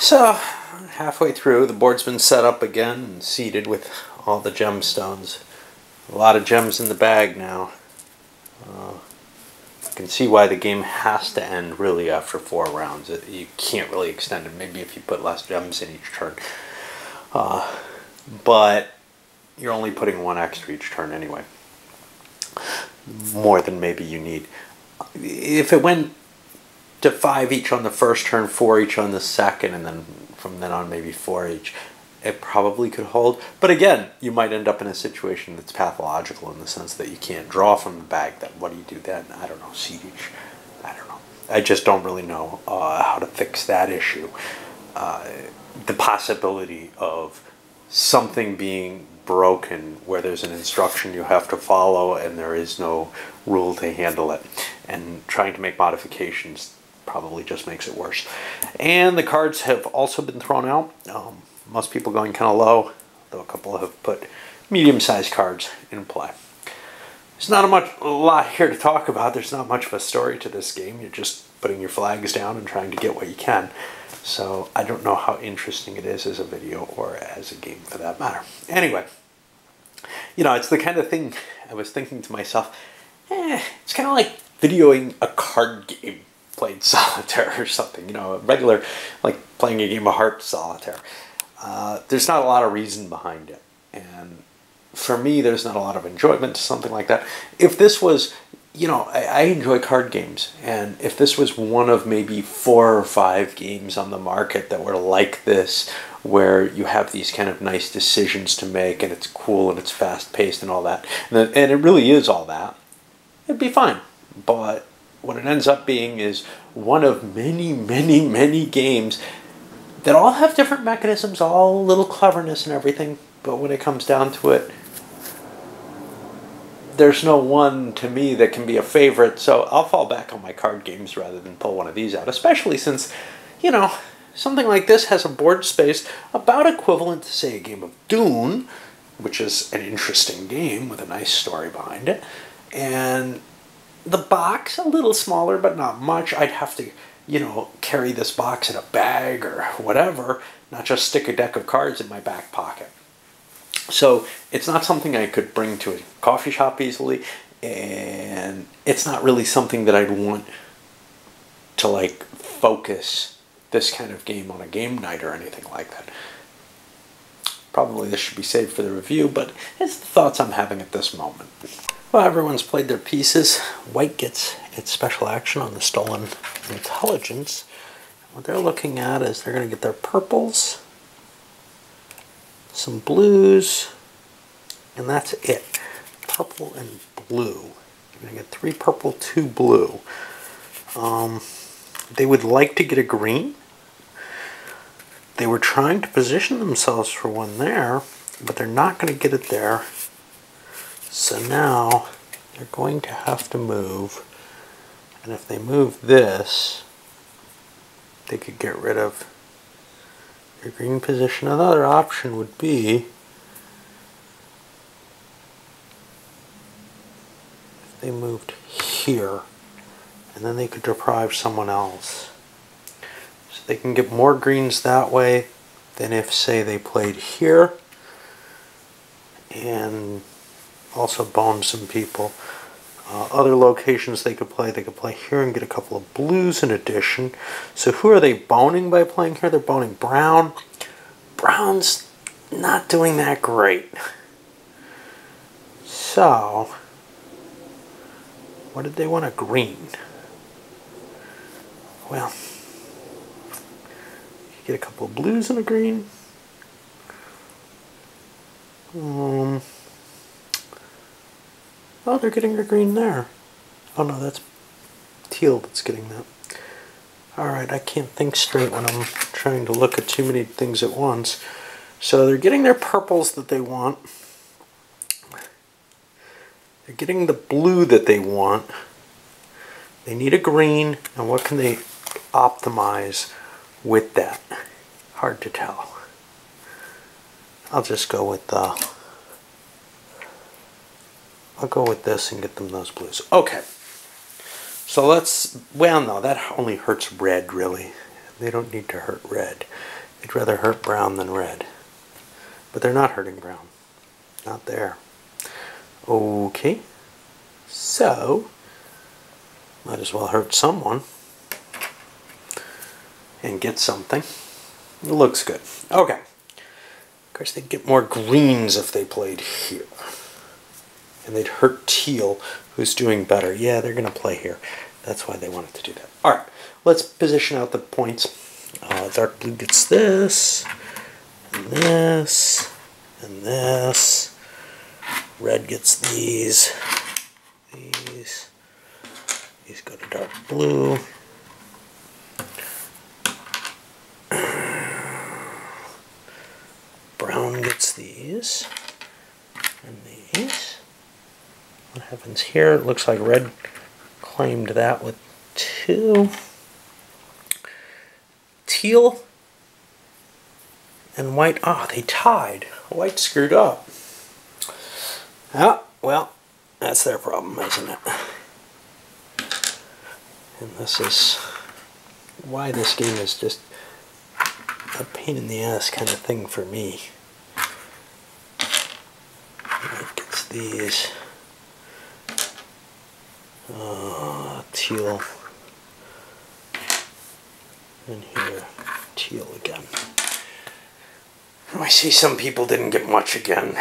So, halfway through, the board's been set up again and seated with all the gemstones. A lot of gems in the bag now. You can see why the game has to end really after 4 rounds. You can't really extend it, maybe if you put less gems in each turn. But you're only putting 1 extra each turn anyway. More than maybe you need. If it went to 5 each on the first turn, 4 each on the second, and then from then on maybe 4 each, it probably could hold. But again, you might end up in a situation that's pathological in the sense that you can't draw from the bag. Then what do you do then? I don't know, seed each. I don't know. I just don't really know how to fix that issue. The possibility of something being broken where there's an instruction you have to follow and there is no rule to handle it, and trying to make modifications probably just makes it worse. And the cards have also been thrown out. Most people going kind of low, though a couple have put medium-sized cards in play. There's not a lot here to talk about. There's not much of a story to this game. You're just putting your flags down and trying to get what you can. So I don't know how interesting it is as a video or as a game for that matter. Anyway, you know, it's the kind of thing I was thinking to myself, it's kind of like videoing a card game played solitaire or something, you know, a regular, like playing a game of heart solitaire. There's not a lot of reason behind it. And for me, there's not a lot of enjoyment to something like that. If this was, you know, I enjoy card games, and if this was one of maybe 4 or 5 games on the market that were like this, where you have these kind of nice decisions to make, and it's cool and it's fast-paced and all that, and it really is all that, it'd be fine. But what it ends up being is one of many, many, many games that all have different mechanisms, all a little cleverness and everything, but when it comes down to it, there's no one to me that can be a favorite, so I'll fall back on my card games rather than pull one of these out, especially since, you know, something like this has a board space about equivalent to, say, a game of Dune, which is an interesting game with a nice story behind it, and the box, a little smaller, but not much. I'd have to, you know, carry this box in a bag or whatever, not just stick a deck of cards in my back pocket. So it's not something I could bring to a coffee shop easily, and it's not really something that I'd want to, like, focus this kind of game on a game night or anything like that. Probably this should be saved for the review, but it's the thoughts I'm having at this moment. Well, everyone's played their pieces. White gets its special action on the stolen intelligence. What they're looking at is they're going to get their purples, some blues, and that's it. Purple and blue. You're going to get 3 purple, 2 blue. They would like to get a green. They were trying to position themselves for one there, but they're not going to get it there. So now they're going to have to move, and if they move this, they could get rid of their green position. Another option would be if they moved here, and then they could deprive someone else. So they can get more greens that way than if, say, they played here and also bone some people. Other locations they could play here and get a couple of blues in addition. So who are they boning by playing here? They're boning brown. Brown's not doing that great. So, what did they want? A green. Well, you get a couple of blues and a green. Oh, they're getting a green there. Oh no, that's teal that's getting that. Alright, I can't think straight when I'm trying to look at too many things at once. So they're getting their purples that they want. They're getting the blue that they want. They need a green, and what can they optimize with that? Hard to tell. I'll just go with I'll go with this and get them those blues. Okay. So let's, well, no, that only hurts red, really. They don't need to hurt red. They'd rather hurt brown than red. But they're not hurting brown. Not there. Okay. So, might as well hurt someone and get something. It looks good. Okay. Of course, they'd get more greens if they played here. And they'd hurt teal, who's doing better. Yeah, they're going to play here. That's why they wanted to do that. All right, let's position out the points. Dark blue gets this, and this, and this. Red gets these. These go to dark blue. Brown gets these and these. What happens here? It looks like red claimed that with 2. Teal and white, they tied. White screwed up. Ah, well, that's their problem, isn't it? And this is why this game is just a pain in the ass kind of thing for me. It gets these. Teal. And here, teal again. I see some people didn't get much again.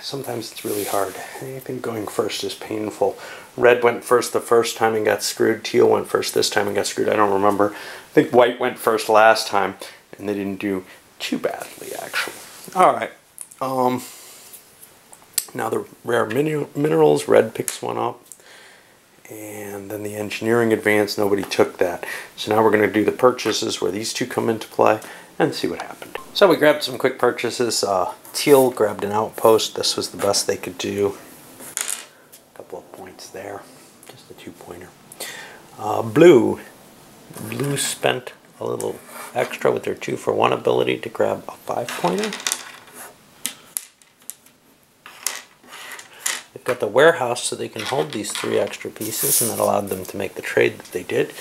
Sometimes it's really hard. I think going first is painful. Red went first the first time and got screwed. Teal went first this time and got screwed. I don't remember. I think white went first last time, and they didn't do too badly, actually. All right. Now the rare minerals. Red picks one up. And then the engineering advance, nobody took that. So now we're going to do the purchases where these two come into play and see what happened. So we grabbed some quick purchases. Teal grabbed an outpost. This was the best they could do. A couple of points there. Just a 2-pointer. Blue. Blue spent a little extra with their 2-for-1 ability to grab a 5-pointer. They've got the warehouse so they can hold these 3 extra pieces, and that allowed them to make the trade that they did.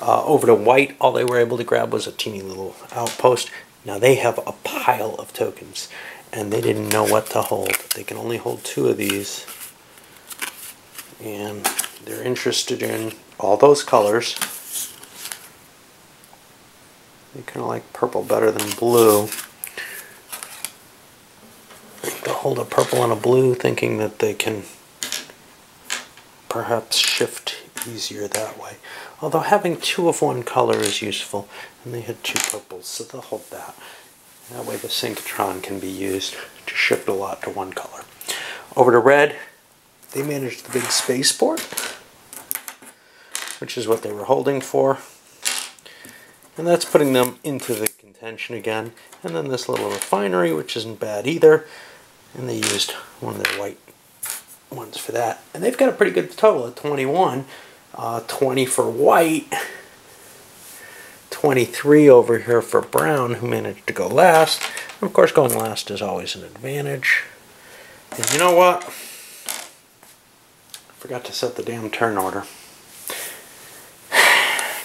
Over to white, all they were able to grab was a teeny little outpost. Now they have a pile of tokens, and they didn't know what to hold. They can only hold 2 of these, and they're interested in all those colors. They kind of like purple better than blue. They'll hold a purple and a blue, thinking that they can perhaps shift easier that way. Although having 2 of one color is useful, and they had 2 purples, so they'll hold that. That way the synchrotron can be used to shift a lot to 1 color. Over to red, they managed the big spaceport, which is what they were holding for. And that's putting them into the contention again. And then this little refinery, which isn't bad either. And they used one of their white ones for that. And they've got a pretty good total at 21. 20 for white. 23 over here for brown, who managed to go last. And of course, going last is always an advantage. And you know what? I forgot to set the damn turn order.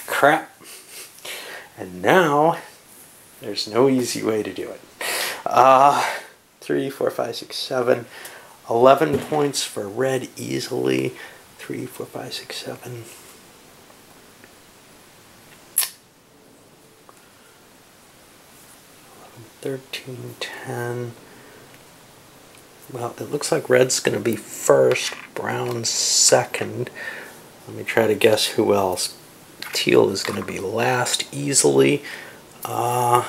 Crap. And now, there's no easy way to do it. 3, 4, 5, 6, 7. 11 points for red easily. 3, 4, 5, 6, 7. 13, 10. Well, it looks like red's going to be first, brown's second. Let me try to guess who else. Teal is going to be last easily. I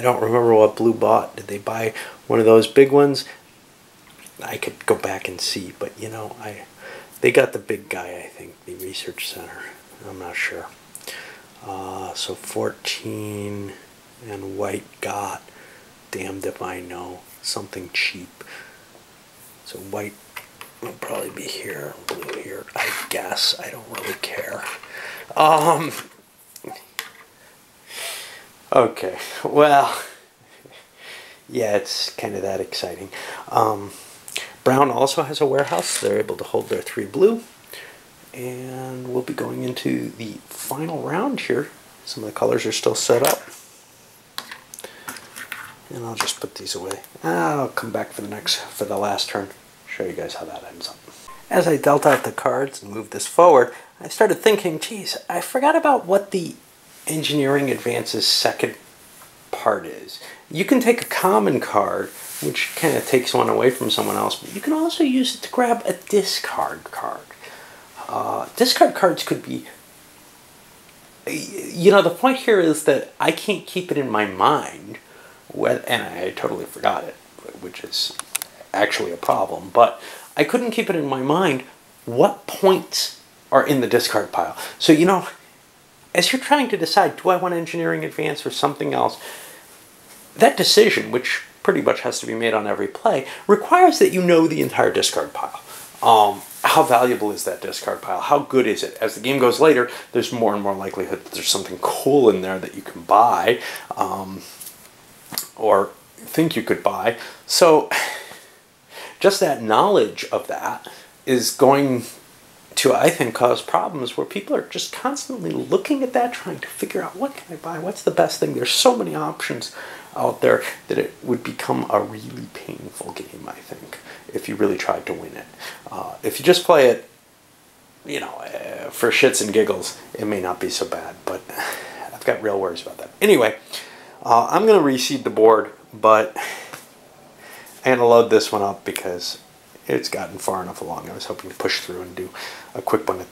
don't remember what blue bought. Did they buy one of those big ones? I could go back and see, but you know, they got the big guy, I think, the research center. I'm not sure. So 14 and white got, damned if I know, something cheap. So white will probably be here, blue here, I guess. I don't really care. Okay, well, yeah, it's kind of that exciting. Brown also has a warehouse. They're able to hold their 3 blue. And we'll be going into the final round here. Some of the colors are still set up. And I'll just put these away. I'll come back for the last turn. Show you guys how that ends up. As I dealt out the cards and moved this forward, I started thinking, geez, I forgot about what the Engineering Advance's second part is. You can take a common card, which kind of takes one away from someone else, but you can also use it to grab a discard card. Discard cards could be, you know, the point here is that I can't keep it in my mind, and I totally forgot it, which is actually a problem, but I couldn't keep it in my mind what points are in the discard pile. So, you know, as you're trying to decide, do I want Engineering Advance or something else, that decision, which pretty much has to be made on every play, requires that you know the entire discard pile. How valuable is that discard pile? How good is it? As the game goes later, there's more and more likelihood that there's something cool in there that you can buy, or think you could buy. So just that knowledge of that is going to, I think, cause problems where people are just constantly looking at that, trying to figure out, what can I buy? What's the best thing? There's so many options out there that it would become a really painful game, I think, if you really tried to win it. If you just play it, you know, for shits and giggles, it may not be so bad, but I've got real worries about that. Anyway, I'm going to reseed the board, but I'm going to load this one up because it's gotten far enough along. I was hoping to push through and do a quick one,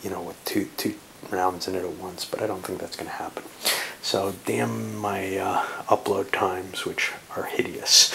you know, with two rounds in it at once, but I don't think that's going to happen. So damn my upload times, which are hideous.